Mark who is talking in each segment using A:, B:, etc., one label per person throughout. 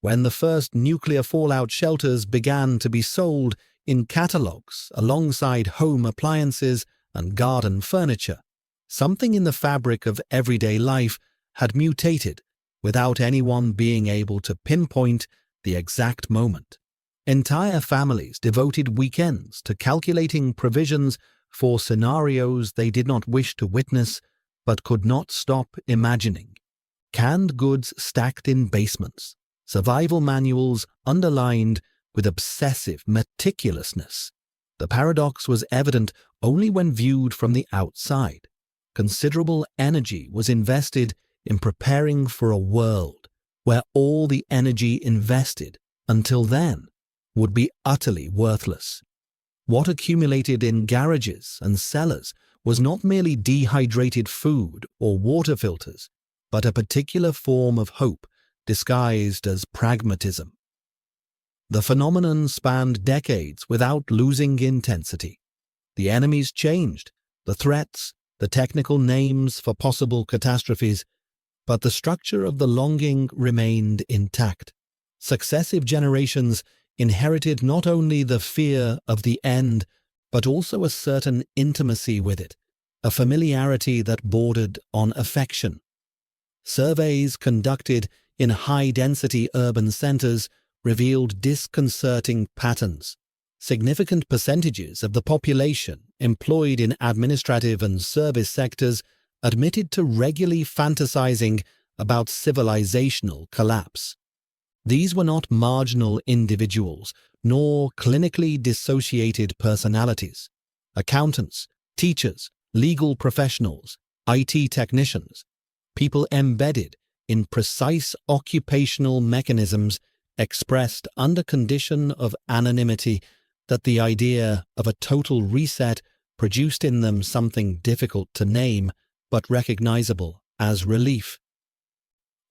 A: when the first nuclear fallout shelters began to be sold in catalogs alongside home appliances and garden furniture, something in the fabric of everyday life had mutated without anyone being able to pinpoint the exact moment. Entire families devoted weekends to calculating provisions for scenarios they did not wish to witness but could not stop imagining. Canned goods stacked in basements, survival manuals underlined with obsessive meticulousness. The paradox was evident only when viewed from the outside. Considerable energy was invested in preparing for a world where all the energy invested until then would be utterly worthless. What accumulated in garages and cellars was not merely dehydrated food or water filters, but a particular form of hope disguised as pragmatism. The phenomenon spanned decades without losing intensity. The enemies changed, the threats, the technical names for possible catastrophes, but the structure of the longing remained intact. Successive generations inherited not only the fear of the end, but also a certain intimacy with it, a familiarity that bordered on affection. Surveys conducted in high-density urban centers revealed disconcerting patterns. Significant percentages of the population employed in administrative and service sectors admitted to regularly fantasizing about civilizational collapse. These were not marginal individuals, nor clinically dissociated personalities. Accountants, teachers, legal professionals, IT technicians, people embedded in precise occupational mechanisms expressed under condition of anonymity that the idea of a total reset produced in them something difficult to name but recognizable as relief.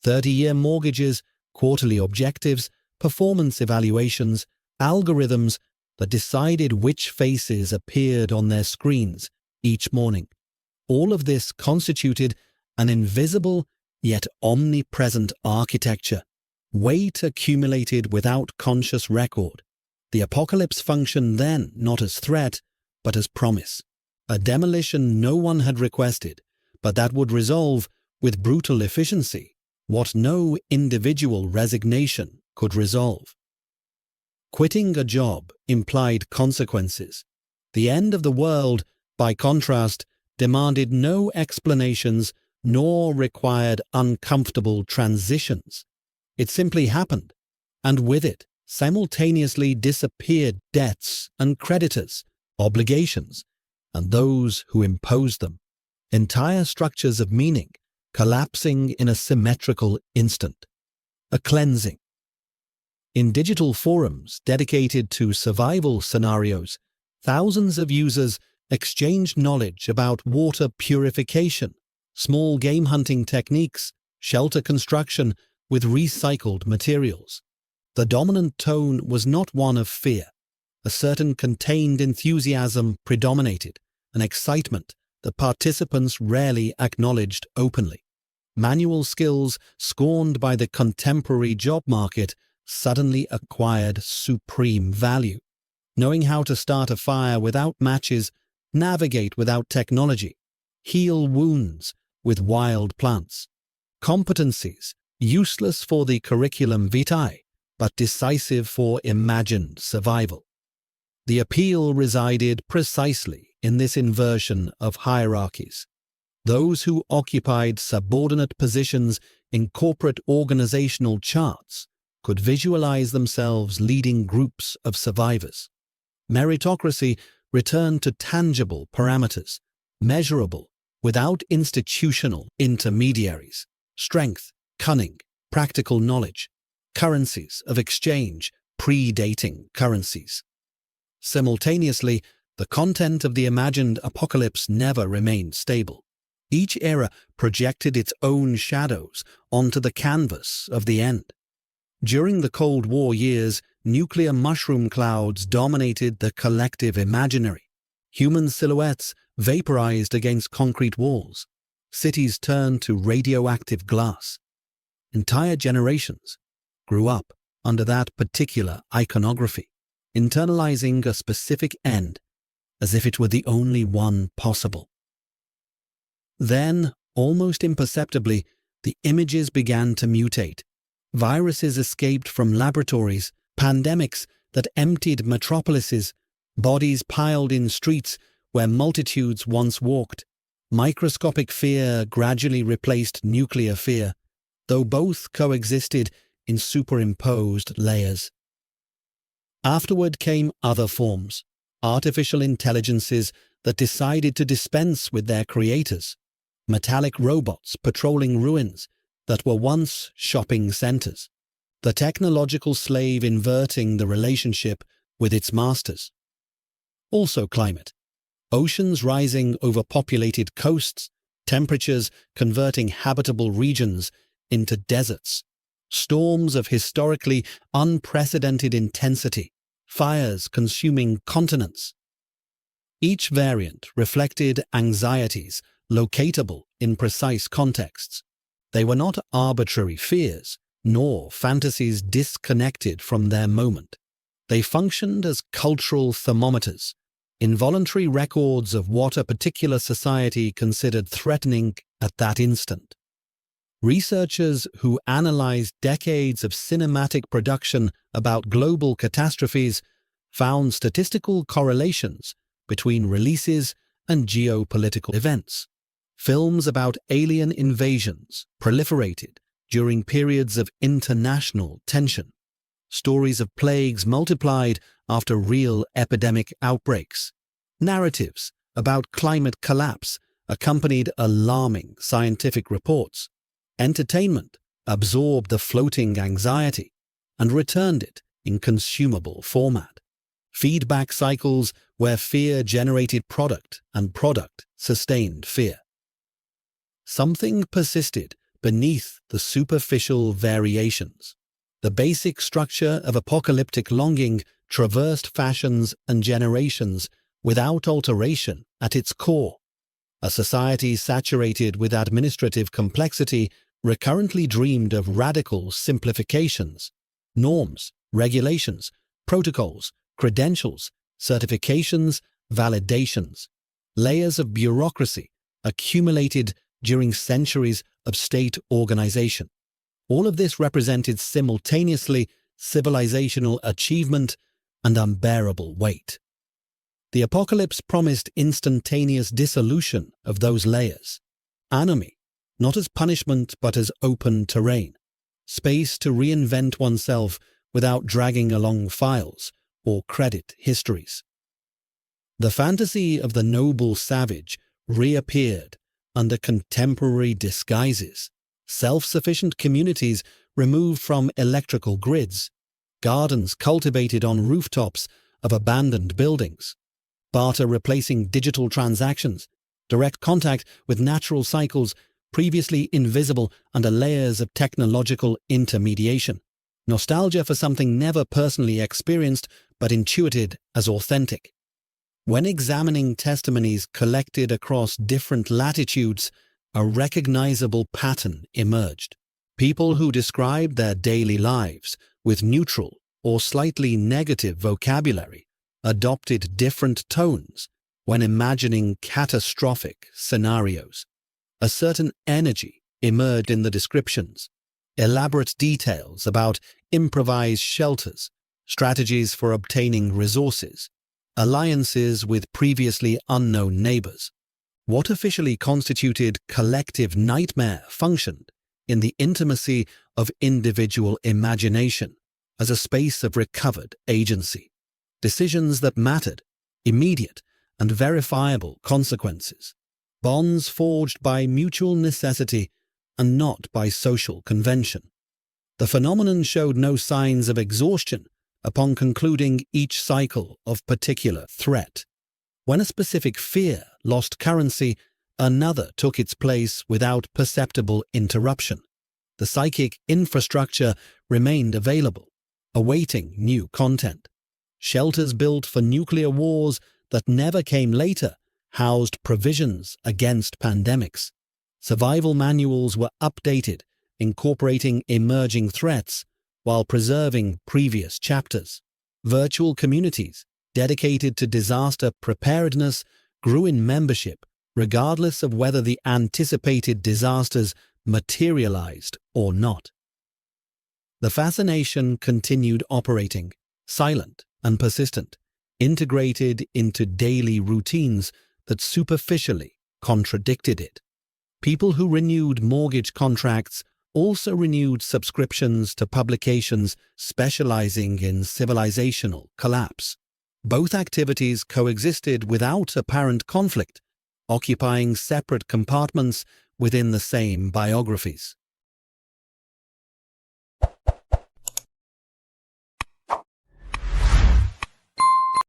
A: 30-year mortgages, quarterly objectives, performance evaluations, algorithms that decided which faces appeared on their screens each morning. All of this constituted an invisible yet omnipresent architecture, weight accumulated without conscious record. The apocalypse functioned then not as threat, but as promise. A demolition no one had requested, but that would resolve with brutal efficiency what no individual resignation could resolve. Quitting a job implied consequences. The end of the world, by contrast, demanded no explanations nor required uncomfortable transitions. It simply happened, and with it simultaneously disappeared debts and creditors, obligations, and those who imposed them. Entire structures of meaning collapsing in a symmetrical instant. A cleansing. In digital forums dedicated to survival scenarios, thousands of users exchanged knowledge about water purification, small game hunting techniques, shelter construction with recycled materials. The dominant tone was not one of fear. A certain contained enthusiasm predominated, an excitement that participants rarely acknowledged openly. Manual skills scorned by the contemporary job market suddenly acquired supreme value. Knowing how to start a fire without matches, navigate without technology, heal wounds with wild plants. Competencies useless for the curriculum vitae, but decisive for imagined survival. The appeal resided precisely in this inversion of hierarchies. Those who occupied subordinate positions in corporate organizational charts could visualize themselves leading groups of survivors. Meritocracy returned to tangible parameters, measurable without institutional intermediaries, strength, cunning, practical knowledge, currencies of exchange predating currencies. Simultaneously, the content of the imagined apocalypse never remained stable. Each era projected its own shadows onto the canvas of the end. During the Cold War years, nuclear mushroom clouds dominated the collective imaginary. Human silhouettes vaporized against concrete walls. Cities turned to radioactive glass. Entire generations grew up under that particular iconography, internalizing a specific end as if it were the only one possible. Then, almost imperceptibly, the images began to mutate. Viruses escaped from laboratories, pandemics that emptied metropolises, bodies piled in streets where multitudes once walked. Microscopic fear gradually replaced nuclear fear, though both coexisted in superimposed layers. Afterward came other forms, artificial intelligences that decided to dispense with their creators, metallic robots patrolling ruins that were once shopping centers, the technological slave inverting the relationship with its masters. Also climate. Oceans rising over populated coasts, temperatures converting habitable regions into deserts, storms of historically unprecedented intensity, fires consuming continents. Each variant reflected anxieties locatable in precise contexts. They were not arbitrary fears, nor fantasies disconnected from their moment. They functioned as cultural thermometers, involuntary records of what a particular society considered threatening at that instant. Researchers who analyzed decades of cinematic production about global catastrophes found statistical correlations between releases and geopolitical events. Films about alien invasions proliferated during periods of international tension. Stories of plagues multiplied after real epidemic outbreaks. Narratives about climate collapse accompanied alarming scientific reports. Entertainment absorbed the floating anxiety and returned it in consumable format. Feedback cycles where fear generated product and product sustained fear. Something persisted beneath the superficial variations. The basic structure of apocalyptic longing traversed fashions and generations without alteration at its core. A society saturated with administrative complexity recurrently dreamed of radical simplifications. Norms, regulations, protocols, credentials, certifications, validations. Layers of bureaucracy accumulated during centuries of state organization. All of this represented simultaneously civilizational achievement and unbearable weight. The apocalypse promised instantaneous dissolution of those layers. Anomie, not as punishment but as open terrain. Space to reinvent oneself without dragging along files or credit histories. The fantasy of the noble savage reappeared under contemporary disguises. Self-sufficient communities removed from electrical grids, gardens cultivated on rooftops of abandoned buildings, barter replacing digital transactions, direct contact with natural cycles previously invisible under layers of technological intermediation, nostalgia for something never personally experienced but intuited as authentic. When examining testimonies collected across different latitudes, a recognizable pattern emerged. People who described their daily lives with neutral or slightly negative vocabulary adopted different tones when imagining catastrophic scenarios. A certain energy emerged in the descriptions, elaborate details about improvised shelters, strategies for obtaining resources, alliances with previously unknown neighbors. What officially constituted collective nightmare functioned in the intimacy of individual imagination as a space of recovered agency. Decisions that mattered, immediate and verifiable consequences. Bonds forged by mutual necessity and not by social convention. The phenomenon showed no signs of exhaustion upon concluding each cycle of particular threat. When a specific fear lost currency, another took its place without perceptible interruption. The psychic infrastructure remained available, awaiting new content. Shelters built for nuclear wars that never came later housed provisions against pandemics. Survival manuals were updated, incorporating emerging threats, while preserving previous chapters. Virtual communities dedicated to disaster preparedness grew in membership, regardless of whether the anticipated disasters materialized or not. The fascination continued operating, silent and persistent, integrated into daily routines that superficially contradicted it. People who renewed mortgage contracts also renewed subscriptions to publications specializing in civilizational collapse. Both activities coexisted without apparent conflict, occupying separate compartments within the same biographies.